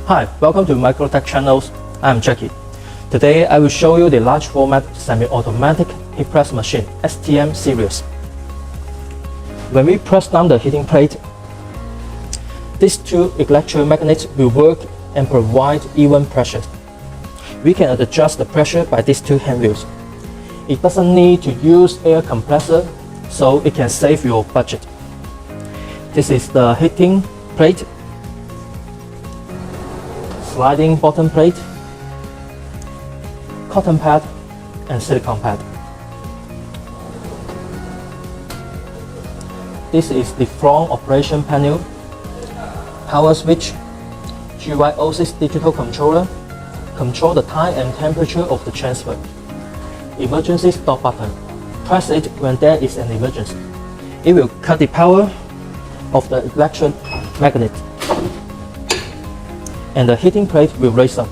Hi, welcome to Microtec channels. I'm Jackie. Today I will show you the large format semi-automatic heat press machine STM series. When we press down the heating plate, these two electromagnets will work and provide even pressure. We can adjust the pressure by these two hand wheels. It doesn't need to use air compressor, so it can save your budget. This is the heating plate, sliding bottom plate, cotton pad, and silicone pad. This is the front operation panel, power switch, GY06 digital controller, control the time and temperature of the transfer. Emergency stop button. Press it when there is an emergency. It will cut the power of the electromagnet, and the heating plate will raise up.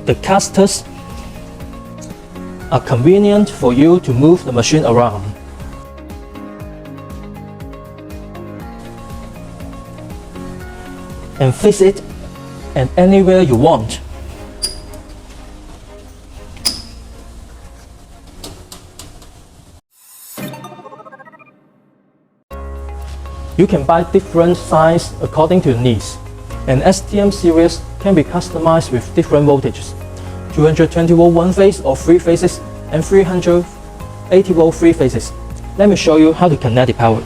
The casters are convenient for you to move the machine around. And fix it and anywhere you want. You can buy different sizes according to needs. An STM series can be customized with different voltages: 220 volt one phase or three phases, and 380 volt three phases. Let me show you how to connect the power.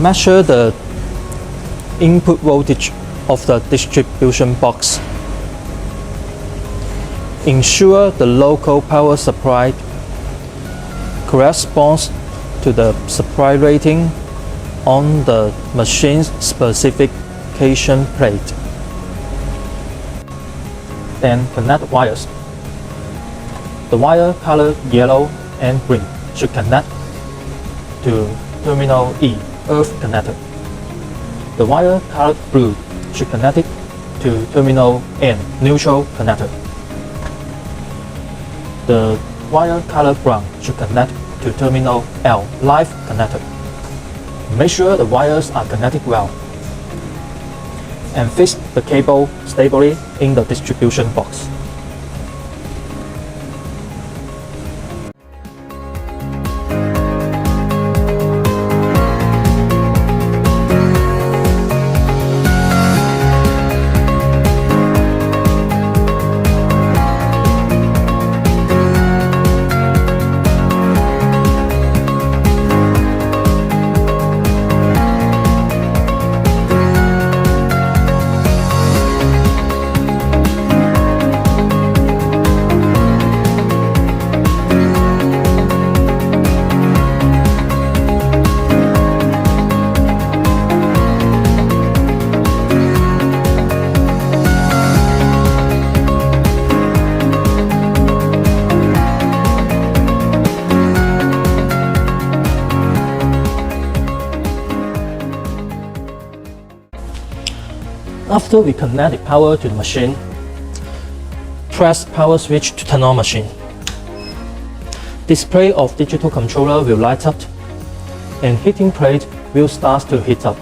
Measure the input voltage of the distribution box. Ensure the local power supply corresponds to the supply rating on the machine's specification plate. Then connect the wires. The wire color yellow and green should connect to terminal E, earth connector. The wire colored blue should connect it to terminal N, neutral connector. The wire colored brown should connect to terminal L, live connector. Make sure the wires are connected well, and fix the cable stably in the distribution box. After we connect the power to the machine, press power switch to turn on machine. Display of digital controller will light up, and heating plate will start to heat up.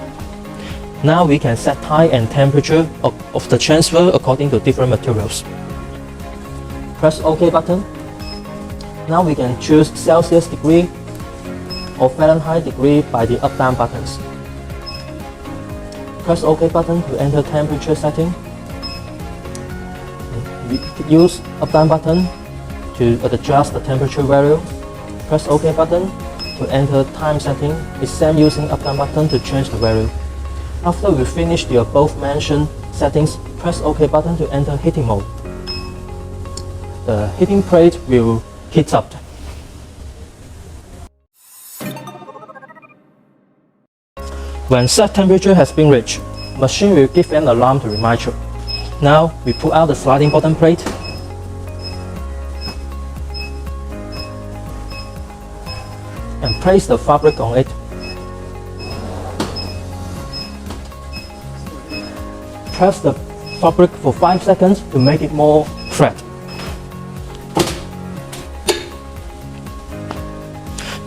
Now we can set time and temperature of the transfer according to different materials. Press OK button. Now we can choose Celsius degree or Fahrenheit degree by the up-down buttons. Press OK button to enter temperature setting. Use up-down button to adjust the temperature value. Press OK button to enter time setting. It's same using up-down button to change the value. After we finish the above mentioned settings, press OK button to enter heating mode. The heating plate will heat up. When set temperature has been reached, machine will give an alarm to remind you. Now we pull out the sliding bottom plate. And place the fabric on it. Press the fabric for 5 seconds to make it more flat.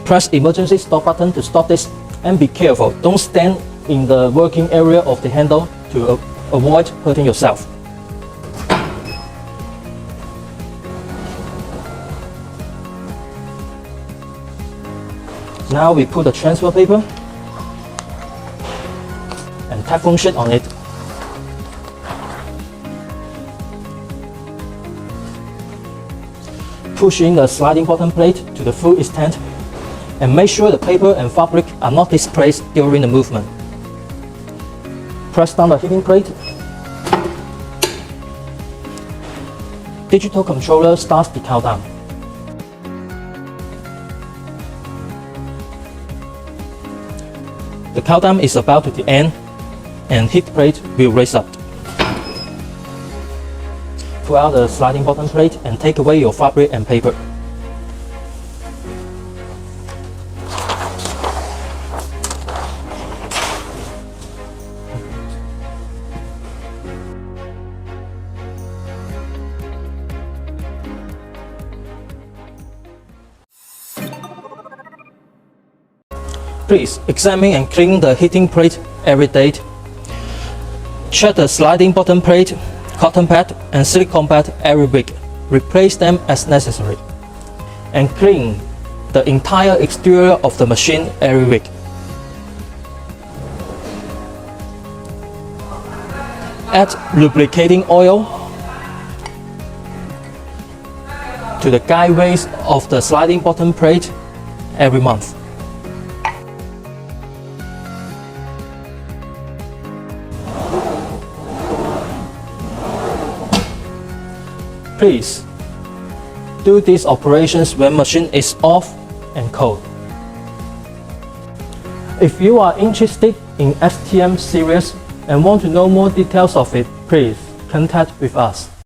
Press emergency stop button to stop this, and be careful, don't stand in the working area of the handle to avoid hurting yourself. Now we put the transfer paper and Teflon sheet on it. Push in the sliding bottom plate to the full extent and make sure the paper and fabric are not displaced during the movement. Press down the heating plate. Digital controller starts the countdown. The countdown is about to the end and heat plate will raise up. Pull out the sliding bottom plate and take away your fabric and paper. Please examine and clean the heating plate every day. Check the sliding bottom plate, cotton pad and silicone pad every week. Replace them as necessary. And clean the entire exterior of the machine every week. Add lubricating oil to the guideways of the sliding bottom plate every month. Please do these operations when machine is off and cold. If you are interested in STM series and want to know more details of it, please contact with us.